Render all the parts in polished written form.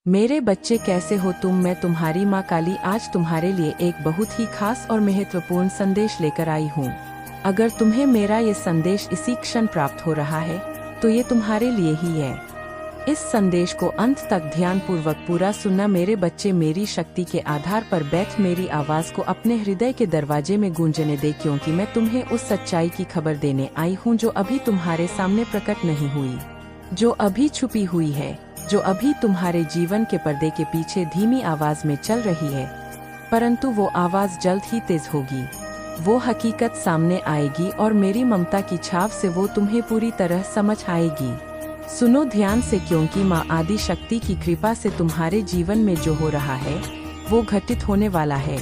मेरे बच्चे कैसे हो तुम। मैं तुम्हारी माँ काली आज तुम्हारे लिए एक बहुत ही खास और महत्वपूर्ण संदेश लेकर आई हूँ। अगर तुम्हें मेरा ये संदेश इसी क्षण प्राप्त हो रहा है तो ये तुम्हारे लिए ही है। इस संदेश को अंत तक ध्यानपूर्वक पूरा सुनना। मेरे बच्चे, मेरी शक्ति के आधार पर बैठ मेरी आवाज को अपने हृदय के दरवाजे में गूंजने दे, क्योंकि मैं तुम्हें उस सच्चाई की खबर देने आई हूँ जो अभी तुम्हारे सामने प्रकट नहीं हुई, जो अभी छुपी हुई है, जो अभी तुम्हारे जीवन के पर्दे के पीछे धीमी आवाज में चल रही है, परंतु वो आवाज जल्द ही तेज होगी। वो हकीकत सामने आएगी और मेरी ममता की छाव से वो तुम्हें पूरी तरह समझ आएगी। सुनो ध्यान से, क्योंकि माँ आदि शक्ति की कृपा से तुम्हारे जीवन में जो हो रहा है वो घटित होने वाला है।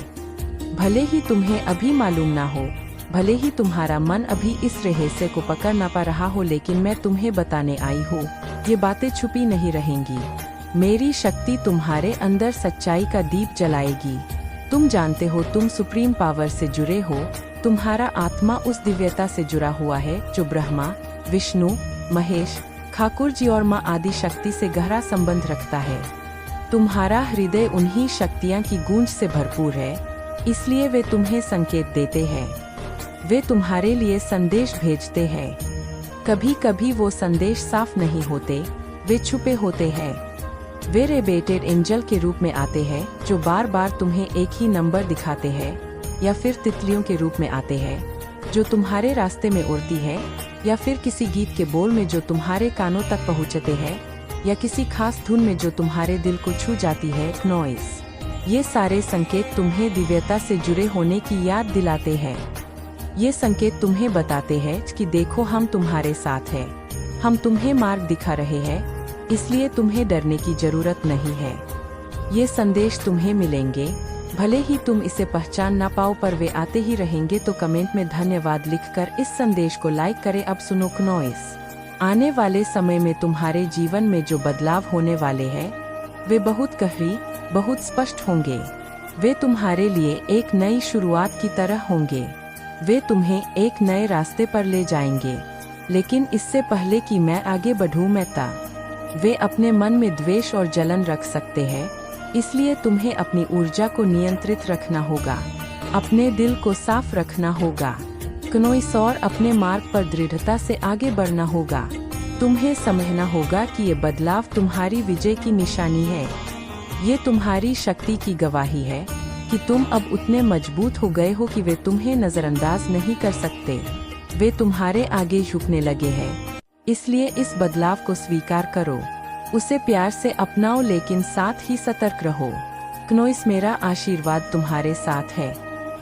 भले ही तुम्हें अभी मालूम ना हो, भले ही तुम्हारा मन अभी इस रहस्य को पकड़ ना पा रहा हो, लेकिन मैं तुम्हें बताने आई हूँ, ये बातें छुपी नहीं रहेंगी। मेरी शक्ति तुम्हारे अंदर सच्चाई का दीप जलाएगी। तुम जानते हो, तुम सुप्रीम पावर से जुड़े हो। तुम्हारा आत्मा उस दिव्यता से जुड़ा हुआ है जो ब्रह्मा, विष्णु, महेश, ठाकुर जी और माँ आदि शक्ति से गहरा संबंध रखता है। तुम्हारा हृदय उन्हीं शक्तियाँ की गूंज से भरपूर है, इसलिए वे तुम्हें संकेत देते हैं, वे तुम्हारे लिए संदेश भेजते हैं। कभी कभी वो संदेश साफ नहीं होते, वे छुपे होते हैं। वे रेबेटेड एंजल के रूप में आते हैं जो बार बार तुम्हें एक ही नंबर दिखाते हैं, या फिर तितलियों के रूप में आते हैं जो तुम्हारे रास्ते में उड़ती है, या फिर किसी गीत के बोल में जो तुम्हारे कानों तक पहुंचते हैं, या किसी खास धुन में जो तुम्हारे दिल को छू जाती है। नॉइस। ये सारे संकेत तुम्हें दिव्यता से जुड़े होने की याद दिलाते हैं। ये संकेत तुम्हें बताते हैं कि देखो, हम तुम्हारे साथ हैं, हम तुम्हें मार्ग दिखा रहे हैं, इसलिए तुम्हें डरने की जरूरत नहीं है। ये संदेश तुम्हें मिलेंगे, भले ही तुम इसे पहचान ना पाओ, पर वे आते ही रहेंगे। तो कमेंट में धन्यवाद लिखकर इस संदेश को लाइक करें। अब सुनो नॉइस। आने वाले समय में तुम्हारे जीवन में जो बदलाव होने वाले हैं वे बहुत गहरी, बहुत स्पष्ट होंगे। वे तुम्हारे लिए एक नई शुरुआत की तरह होंगे। वे तुम्हें एक नए रास्ते पर ले जाएंगे। लेकिन इससे पहले कि मैं आगे बढ़ूं, वे अपने मन में द्वेष और जलन रख सकते हैं, इसलिए तुम्हें अपनी ऊर्जा को नियंत्रित रखना होगा, अपने दिल को साफ रखना होगा, कनोइस, और अपने मार्ग पर दृढ़ता से आगे बढ़ना होगा। तुम्हें समझना होगा कि ये बदलाव तुम्हारी विजय की निशानी है। ये तुम्हारी शक्ति की गवाही है कि तुम अब उतने मजबूत हो गए हो कि वे तुम्हें नजरअंदाज नहीं कर सकते। वे तुम्हारे आगे झुकने लगे हैं, इसलिए इस बदलाव को स्वीकार करो, उसे प्यार से अपनाओ, लेकिन साथ ही सतर्क रहो। कनोइस, मेरा आशीर्वाद तुम्हारे साथ है।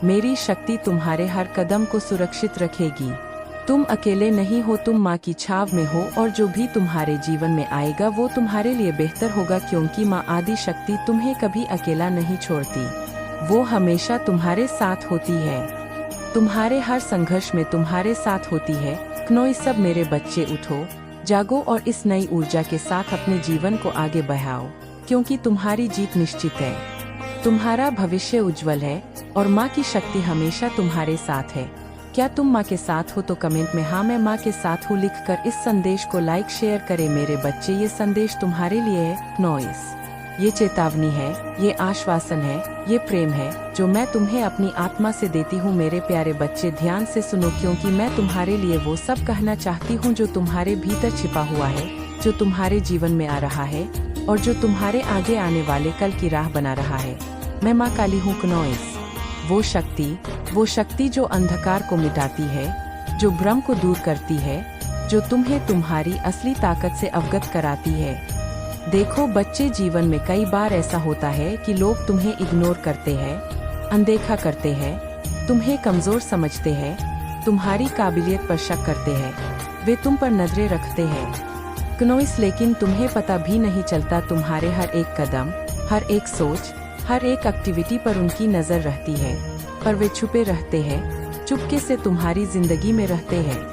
मेरी शक्ति तुम्हारे हर कदम को सुरक्षित रखेगी। तुम अकेले नहीं हो, तुम माँ की छाव में हो, और जो भी तुम्हारे जीवन में आएगा वो तुम्हारे लिए बेहतर होगा, क्योंकि माँ आदि शक्ति तुम्हें कभी अकेला नहीं छोड़ती। वो हमेशा तुम्हारे साथ होती है, तुम्हारे हर संघर्ष में तुम्हारे साथ होती है। कनोइस, सब मेरे बच्चे, उठो, जागो और इस नई ऊर्जा के साथ अपने जीवन को आगे बढ़ाओ, क्योंकि तुम्हारी जीत निश्चित है। तुम्हारा भविष्य उज्जवल है और माँ की शक्ति हमेशा तुम्हारे साथ है। क्या तुम माँ के साथ हो? तो कमेंट में हाँ मैं माँ के साथ हूँ लिखकर इस संदेश को लाइक शेयर करें। मेरे बच्चे, ये संदेश तुम्हारे लिए है। नॉइस। ये चेतावनी है, ये आश्वासन है, ये प्रेम है जो मैं तुम्हें अपनी आत्मा से देती हूँ। मेरे प्यारे बच्चे, ध्यान से सुनो, क्योंकि मैं तुम्हारे लिए वो सब कहना चाहती हूँ जो तुम्हारे भीतर छिपा हुआ है, जो तुम्हारे जीवन में आ रहा है और जो तुम्हारे आगे आने वाले कल की राह बना रहा है। मैं माँ काली हूँ। नॉइस। वो शक्ति जो अंधकार को मिटाती है, जो भ्रम को दूर करती है, जो तुम्हें तुम्हारी असली ताकत से अवगत कराती है। देखो बच्चे, जीवन में कई बार ऐसा होता है कि लोग तुम्हें इग्नोर करते हैं, अनदेखा करते हैं, तुम्हें कमजोर समझते हैं, तुम्हारी काबिलियत पर शक करते हैं, वे तुम पर नजरें रखते हैं। कनोइस, लेकिन तुम्हें पता भी नहीं चलता, तुम्हारे हर एक कदम, हर एक सोच, हर एक एक्टिविटी पर उनकी नजर रहती है, पर वे छुपे रहते हैं, चुपके से तुम्हारी जिंदगी में रहते हैं।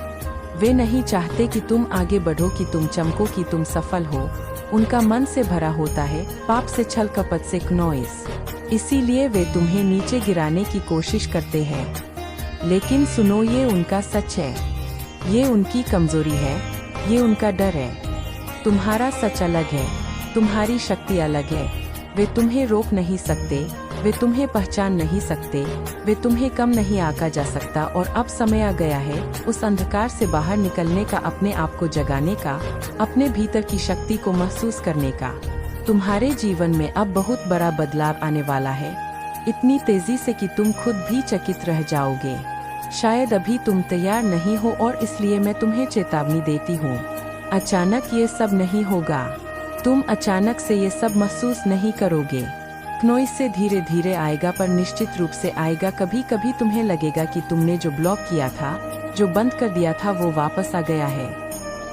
वे नहीं चाहते कि तुम आगे बढ़ो, कि तुम चमको, कि तुम सफल हो। उनका मन से भरा होता है पाप से, छल कपट से। नॉइस। इसीलिए वे तुम्हें नीचे गिराने की कोशिश करते हैं। लेकिन सुनो, ये उनका सच है, ये उनकी कमजोरी है, ये उनका डर है। तुम्हारा सच अलग है, तुम्हारी शक्ति अलग है। वे तुम्हें रोक नहीं सकते, वे तुम्हें पहचान नहीं सकते, वे तुम्हें कम नहीं आंका जा सकता। और अब समय आ गया है उस अंधकार से बाहर निकलने का, अपने आप को जगाने का, अपने भीतर की शक्ति को महसूस करने का। तुम्हारे जीवन में अब बहुत बड़ा बदलाव आने वाला है, इतनी तेजी से कि तुम खुद भी चकित रह जाओगे। शायद अभी तुम तैयार नहीं हो और इसलिए मैं तुम्हें चेतावनी देती हूँ। अचानक ये सब नहीं होगा, तुम अचानक से ये सब महसूस नहीं करोगे। क्नोइस से धीरे धीरे आएगा, पर निश्चित रूप से आएगा। कभी कभी तुम्हें लगेगा कि तुमने जो ब्लॉक किया था, जो बंद कर दिया था, वो वापस आ गया है।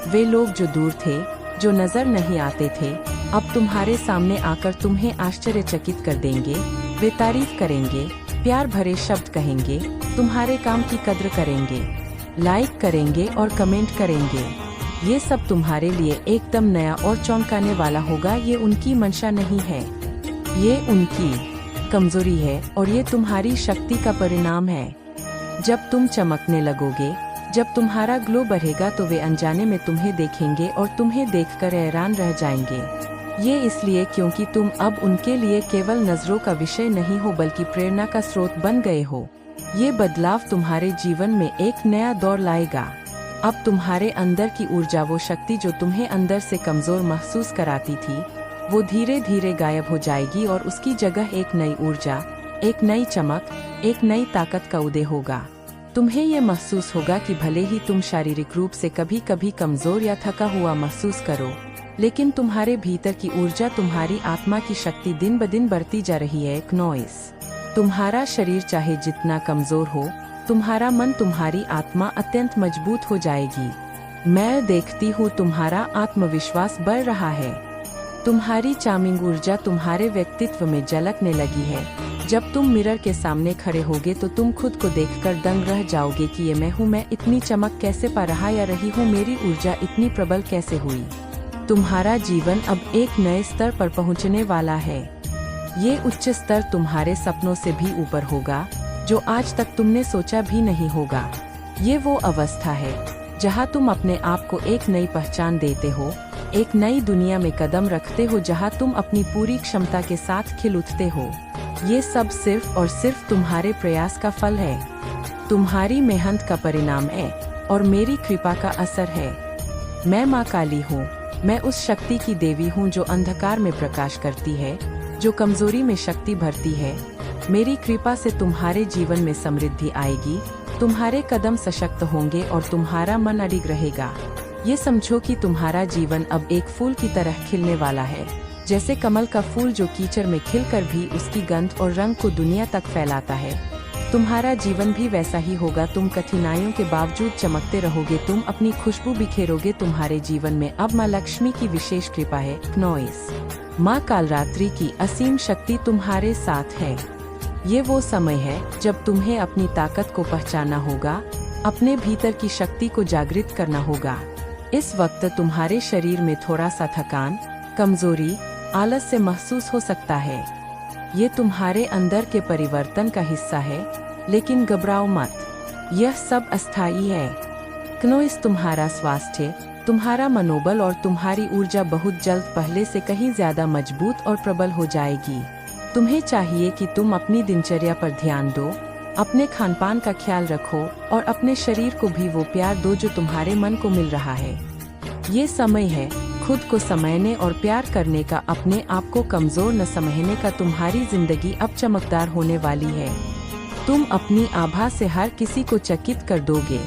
वे लोग जो दूर थे, जो नजर नहीं आते थे, अब तुम्हारे सामने आकर तुम्हें आश्चर्यचकित कर देंगे। वे तारीफ करेंगे, प्यार भरे शब्द कहेंगे, तुम्हारे काम की कद्र करेंगे, लाइक करेंगे और कमेंट करेंगे। ये सब तुम्हारे लिए एकदम नया और चौंकाने वाला होगा। ये उनकी मंशा नहीं है, ये उनकी कमजोरी है और ये तुम्हारी शक्ति का परिणाम है। जब तुम चमकने लगोगे, जब तुम्हारा ग्लो बढ़ेगा, तो वे अनजाने में तुम्हें देखेंगे और तुम्हें देखकर हैरान रह जाएंगे। ये इसलिए क्योंकि तुम अब उनके लिए केवल नजरों का विषय नहीं हो, बल्कि प्रेरणा का स्रोत बन गए हो। ये बदलाव तुम्हारे जीवन में एक नया दौर लाएगा। अब तुम्हारे अंदर की ऊर्जा, वो शक्ति जो तुम्हें अंदर से कमजोर महसूस कराती थी, वो धीरे धीरे गायब हो जाएगी और उसकी जगह एक नई ऊर्जा, एक नई चमक, एक नई ताकत का उदय होगा। तुम्हें ये महसूस होगा कि भले ही तुम शारीरिक रूप से कभी कभी कमजोर या थका हुआ महसूस करो, लेकिन तुम्हारे भीतर की ऊर्जा, तुम्हारी आत्मा की शक्ति दिन ब दिन बढ़ती जा रही है। क्नोइस, तुम्हारा शरीर चाहे जितना कमजोर हो, तुम्हारा मन, तुम्हारी आत्मा अत्यंत मजबूत हो जाएगी। मैं देखती हूँ तुम्हारा आत्मविश्वास बढ़ रहा है, तुम्हारी चार्मिंग ऊर्जा तुम्हारे व्यक्तित्व में झलकने लगी है। जब तुम मिरर के सामने खड़े होगे तो तुम खुद को देखकर दंग रह जाओगे कि ये मैं हूँ, मैं इतनी चमक कैसे पा रहा या रही हूँ, मेरी ऊर्जा इतनी प्रबल कैसे हुई। तुम्हारा जीवन अब एक नए स्तर पर पहुँचने वाला है। ये उच्च स्तर तुम्हारे सपनों से भी ऊपर होगा, जो आज तक तुमने सोचा भी नहीं होगा। ये वो अवस्था है जहाँ तुम अपने आप को एक नई पहचान देते हो, एक नई दुनिया में कदम रखते हो, जहाँ तुम अपनी पूरी क्षमता के साथ खिल उठते हो। ये सब सिर्फ और सिर्फ तुम्हारे प्रयास का फल है, तुम्हारी मेहनत का परिणाम है और मेरी कृपा का असर है। मैं माँ काली हूँ, मैं उस शक्ति की देवी हूँ जो अंधकार में प्रकाश करती है, जो कमजोरी में शक्ति भरती है। मेरी कृपा से तुम्हारे जीवन में समृद्धि आएगी, तुम्हारे कदम सशक्त होंगे और तुम्हारा मन अडिग रहेगा। ये समझो कि तुम्हारा जीवन अब एक फूल की तरह खिलने वाला है, जैसे कमल का फूल जो कीचड़ में खिलकर भी उसकी गंध और रंग को दुनिया तक फैलाता है। तुम्हारा जीवन भी वैसा ही होगा। तुम कठिनाइयों के बावजूद चमकते रहोगे, तुम अपनी खुशबू बिखेरोगे। तुम्हारे जीवन में अब माँ लक्ष्मी की विशेष कृपा है। क्नोइस, माँ कालरात्रि की असीम शक्ति तुम्हारे साथ है। ये वो समय है जब तुम्हें अपनी ताकत को पहचानना होगा, अपने भीतर की शक्ति को जागृत करना होगा। इस वक्त तुम्हारे शरीर में थोड़ा सा थकान, कमजोरी, आलस से महसूस हो सकता है। ये तुम्हारे अंदर के परिवर्तन का हिस्सा है, लेकिन घबराओ मत, यह सब अस्थायी है। क्नोइस, तुम्हारा स्वास्थ्य, तुम्हारा मनोबल और तुम्हारी ऊर्जा बहुत जल्द पहले से कहीं ज्यादा मजबूत और प्रबल हो जाएगी। तुम्हें चाहिए कि तुम अपनी दिनचर्या पर ध्यान दो, अपने खानपान का ख्याल रखो और अपने शरीर को भी वो प्यार दो जो तुम्हारे मन को मिल रहा है। ये समय है खुद को समझने और प्यार करने का, अपने आप को कमजोर न समझने का। तुम्हारी जिंदगी अब चमकदार होने वाली है। तुम अपनी आभा से हर किसी को चकित कर दोगे।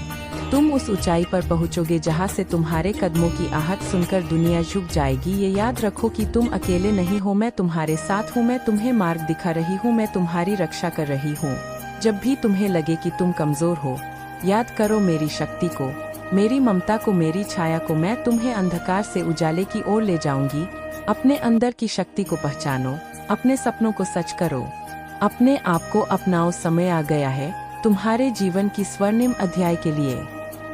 तुम उस ऊंचाई पर पहुंचोगे जहां से तुम्हारे कदमों की आहट सुनकर दुनिया झुक जाएगी। ये याद रखो कि तुम अकेले नहीं हो, मैं तुम्हारे साथ हूँ, मैं तुम्हें मार्ग दिखा रही हूँ, मैं तुम्हारी रक्षा कर रही हूँ। जब भी तुम्हें लगे कि तुम कमजोर हो, याद करो मेरी शक्ति को, मेरी ममता को, मेरी छाया को। मैं तुम्हें अंधकार से उजाले की ओर ले जाऊंगी। अपने अंदर की शक्ति को पहचानो, अपने सपनों को सच करो, अपने आप को अपनाओ। समय आ गया है तुम्हारे जीवन की स्वर्णिम अध्याय के लिए,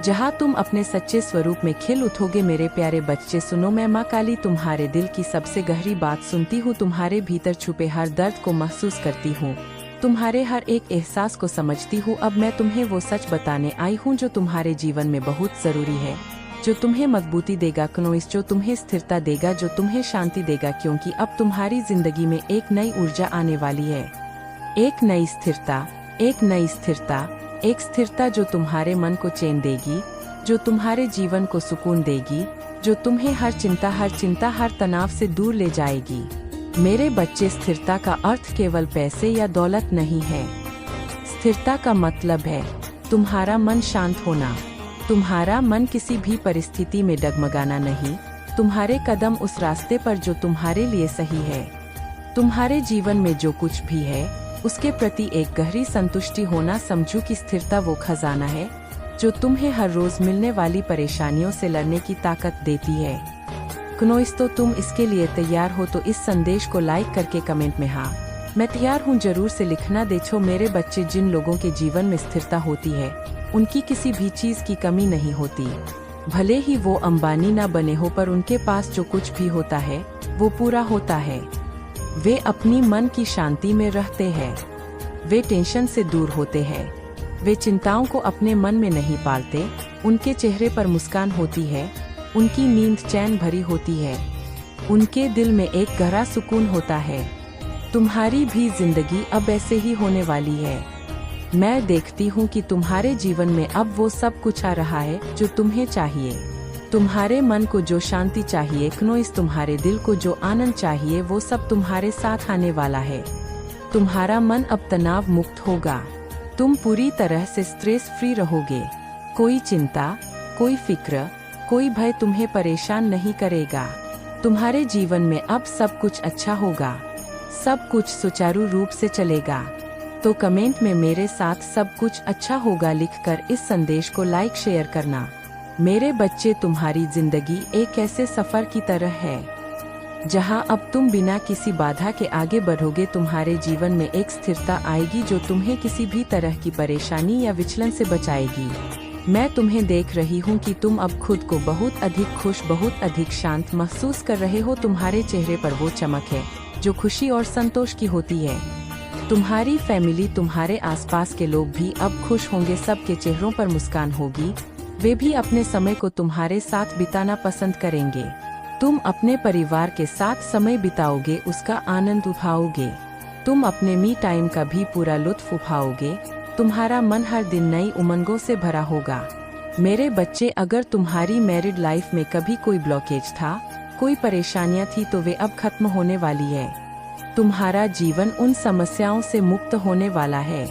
जहां तुम अपने सच्चे स्वरूप में खिल उठोगे। मेरे प्यारे बच्चे सुनो, मैं माँ काली तुम्हारे दिल की सबसे गहरी बात सुनती हूँ, तुम्हारे भीतर छुपे हर दर्द को महसूस करती हूँ, तुम्हारे हर एक एहसास को समझती हूँ। अब मैं तुम्हें वो सच बताने आई हूँ जो तुम्हारे जीवन में बहुत जरूरी है। जो तुम्हें मजबूती देगा। क्नोइस, जो तुम्हें स्थिरता देगा, जो तुम्हें शांति देगा, क्योंकि अब तुम्हारी जिंदगी में एक नई ऊर्जा आने वाली है। एक नई स्थिरता, एक नई स्थिरता, एक स्थिरता जो तुम्हारे मन को चैन देगी, जो तुम्हारे जीवन को सुकून देगी, जो तुम्हें हर चिंता, हर तनाव से दूर ले जाएगी। मेरे बच्चे, स्थिरता का अर्थ केवल पैसे या दौलत नहीं है। स्थिरता का मतलब है तुम्हारा मन शांत होना, तुम्हारा मन किसी भी परिस्थिति में डगमगाना नहीं, तुम्हारे कदम उस रास्ते पर जो तुम्हारे लिए सही है। तुम्हारे जीवन में जो कुछ भी है उसके प्रति एक गहरी संतुष्टि होना। समझो कि स्थिरता वो खजाना है जो तुम्हें हर रोज मिलने वाली परेशानियों से लड़ने की ताकत देती है। क्नोइस, तो तुम इसके लिए तैयार हो? तो इस संदेश को लाइक करके कमेंट में हाँ मैं तैयार हूँ जरूर से लिखना। देखो मेरे बच्चे, जिन लोगों के जीवन में स्थिरता होती है उनकी किसी भी चीज की कमी नहीं होती। भले ही वो अंबानी ना बने हो, पर उनके पास जो कुछ भी होता है वो पूरा होता है। वे अपनी मन की शांति में रहते हैं, वे टेंशन से दूर होते हैं, वे चिंताओं को अपने मन में नहीं पालते। उनके चेहरे पर मुस्कान होती है, उनकी नींद चैन भरी होती है, उनके दिल में एक गहरा सुकून होता है। तुम्हारी भी जिंदगी अब ऐसे ही होने वाली है। मैं देखती हूँ कि तुम्हारे जीवन में अब वो सब कुछ आ रहा है जो तुम्हें चाहिए। तुम्हारे मन को जो शांति चाहिए, क्नोइस, तुम्हारे दिल को जो आनंद चाहिए, वो सब तुम्हारे साथ आने वाला है। तुम्हारा मन अब तनाव मुक्त होगा, तुम पूरी तरह से स्ट्रेस फ्री रहोगे। कोई चिंता, कोई फिक्र, कोई भय तुम्हें परेशान नहीं करेगा। तुम्हारे जीवन में अब सब कुछ अच्छा होगा, सब कुछ सुचारू रूप से चलेगा। तो कमेंट में मेरे साथ सब कुछ अच्छा होगा लिखकर इस संदेश को लाइक शेयर करना। मेरे बच्चे, तुम्हारी जिंदगी एक ऐसे सफर की तरह है जहां अब तुम बिना किसी बाधा के आगे बढ़ोगे। तुम्हारे जीवन में एक स्थिरता आएगी जो तुम्हें किसी भी तरह की परेशानी या विचलन से बचाएगी। मैं तुम्हें देख रही हूँ कि तुम अब खुद को बहुत अधिक खुश, बहुत अधिक शांत महसूस कर रहे हो। तुम्हारे चेहरे पर वो चमक है जो खुशी और संतोष की होती है। तुम्हारी फैमिली, तुम्हारे आसपास के लोग भी अब खुश होंगे, सबके चेहरों पर मुस्कान होगी। वे भी अपने समय को तुम्हारे साथ बिताना पसंद करेंगे। तुम अपने परिवार के साथ समय बिताओगे, उसका आनंद उठाओगे। तुम अपने मी टाइम का भी पूरा लुत्फ उठाओगे। तुम्हारा मन हर दिन नई उमंगों से भरा होगा। मेरे बच्चे, अगर तुम्हारी मैरिड लाइफ में कभी कोई ब्लॉकेज था, कोई परेशानियां थी, तो वे अब खत्म होने वाली है। तुम्हारा जीवन उन समस्याओं से मुक्त होने वाला है।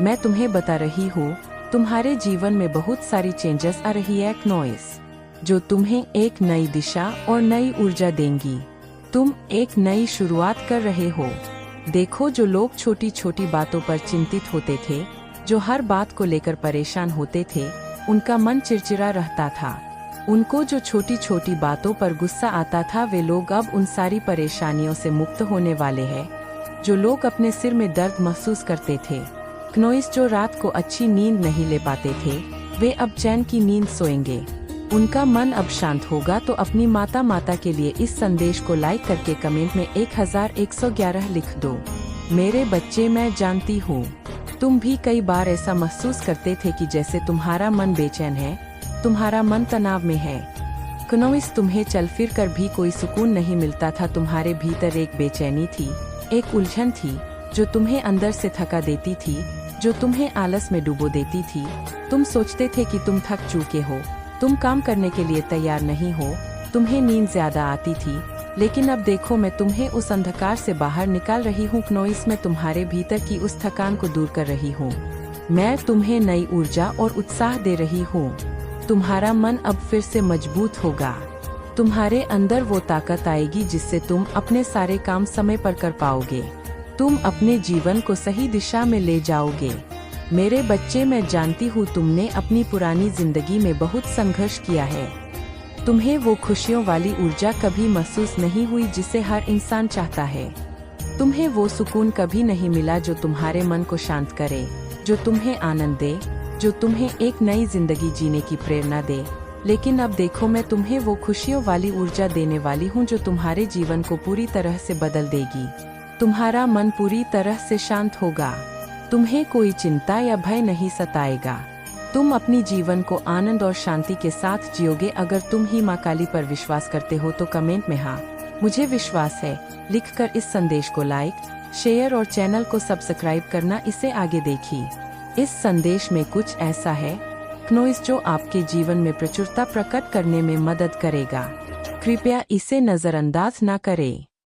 मैं तुम्हें बता रही हूँ, तुम्हारे जीवन में बहुत सारी चेंजेस आ रही है क्नोइस, जो तुम्हें एक नई दिशा और नई ऊर्जा देंगी। तुम एक नई शुरुआत कर रहे हो। देखो, जो लोग छोटी छोटी बातों पर चिंतित होते थे, जो हर बात को लेकर परेशान होते थे, उनका मन चिड़चिड़ा रहता था, उनको जो छोटी छोटी बातों पर गुस्सा आता था, वे लोग अब उन सारी परेशानियों से मुक्त होने वाले हैं। जो लोग अपने सिर में दर्द महसूस करते थे, क्नोइस, जो रात को अच्छी नींद नहीं ले पाते थे, वे अब चैन की नींद सोएंगे। उनका मन अब शांत होगा। तो अपनी माता के लिए इस संदेश को लाइक करके कमेंट में 1111 लिख दो। मेरे बच्चे, मैं जानती हूँ तुम भी कई बार ऐसा महसूस करते थे कि जैसे तुम्हारा मन बेचैन है, तुम्हारा मन तनाव में है। क्नोइस, तुम्हें चल फिर कर भी कोई सुकून नहीं मिलता था। तुम्हारे भीतर एक बेचैनी थी, एक उलझन थी जो तुम्हें अंदर से थका देती थी, जो तुम्हें आलस में डुबो देती थी। तुम सोचते थे कि तुम थक चुके हो, तुम काम करने के लिए तैयार नहीं हो, तुम्हें नींद ज्यादा आती थी। लेकिन अब देखो, मैं तुम्हें उस अंधकार से बाहर निकाल रही हूँ क्नोइस। मैं तुम्हारे भीतर की उस थकान को दूर कर रही हूँ। मैं तुम्हें नई ऊर्जा और उत्साह दे रही हूँ। तुम्हारा मन अब फिर से मजबूत होगा। तुम्हारे अंदर वो ताकत आएगी जिससे तुम अपने सारे काम समय पर कर पाओगे। तुम अपने जीवन को सही दिशा में ले जाओगे। मेरे बच्चे, मैं जानती हूँ तुमने अपनी पुरानी जिंदगी में बहुत संघर्ष किया है। तुम्हें वो खुशियों वाली ऊर्जा कभी महसूस नहीं हुई जिसे हर इंसान चाहता है। तुम्हें वो सुकून कभी नहीं मिला जो तुम्हारे मन को शांत करे, जो तुम्हें आनंद दे, जो तुम्हें एक नई जिंदगी जीने की प्रेरणा दे। लेकिन अब देखो, मैं तुम्हें वो खुशियों वाली ऊर्जा देने वाली हूँ जो तुम्हारे जीवन को पूरी तरह से बदल देगी। तुम्हारा मन पूरी तरह से शांत होगा। तुम्हें कोई चिंता या भय नहीं सताएगा। तुम अपनी जीवन को आनंद और शांति के साथ जियोगे। अगर तुम ही माँ काली पर विश्वास करते हो तो कमेंट में हाँ मुझे विश्वास है लिखकर इस संदेश को लाइक, शेयर और चैनल को सब्सक्राइब करना इसे आगे देखिए। इस संदेश में कुछ ऐसा है नॉइज जो आपके जीवन में प्रचुरता प्रकट करने में मदद करेगा। कृपया इसे नजरअंदाज न करें।